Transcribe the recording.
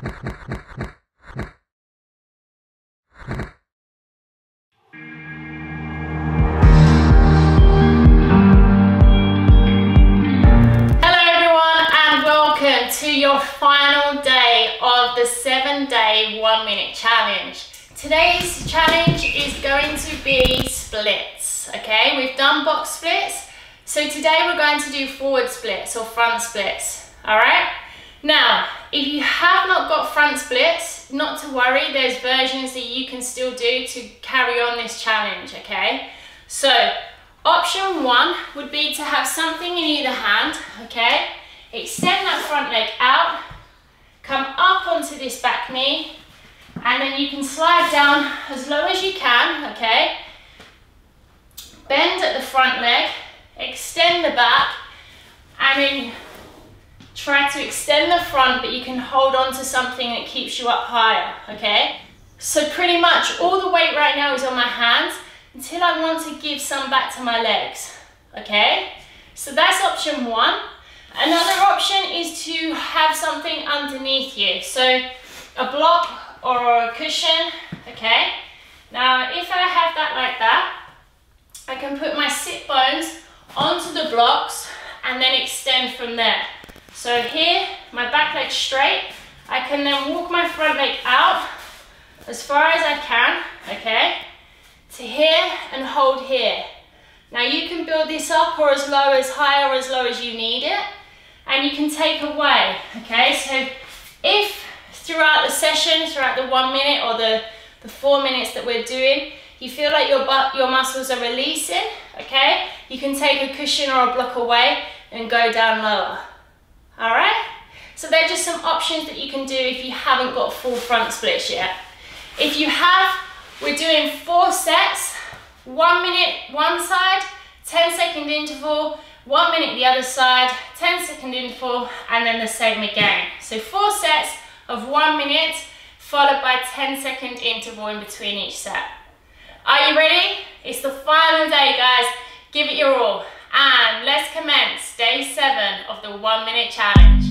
Your final day of the 7-day 1-minute challenge. Today's challenge is going to be splits, okay? We've done box splits, so today we're going to do forward splits or front splits, all right? Now, if you have not got front splits, not to worry, there's versions that you can still do to carry on this challenge, okay? So, option 1 would be to have something in either hand, okay? Extend that front leg out, come up onto this back knee, and then you can slide down as low as you can, okay? Bend at the front leg, extend the back, and then try to extend the front, but you can hold on to something that keeps you up higher, okay? So pretty much all the weight right now is on my hands until I want to give some back to my legs, okay? So that's option 1. Another option is to have something underneath you. So a block or a cushion, okay? Now, if I have that like that, I can put my sit bones onto the blocks and then extend from there. So here, my back leg's straight. I can then walk my front leg out as far as I can, okay? To here and hold here. Now you can build this up or as low, as high or as low as you need it. And you can take away, okay? So if throughout the session, throughout the 1 minute or the 4 minutes that we're doing, you feel like your muscles are releasing, okay? You can take a cushion or a block away and go down lower, all right? So they're just some options that you can do if you haven't got full front splits yet. If you have, we're doing 4 sets, 1 minute one side, 10-second interval, 1 minute the other side, 10-second interval, and then the same again. So 4 sets of 1 minute, followed by 10-second interval in between each set. Are you ready? It's the final day, guys. Give it your all. And let's commence day 7 of the 1 minute challenge.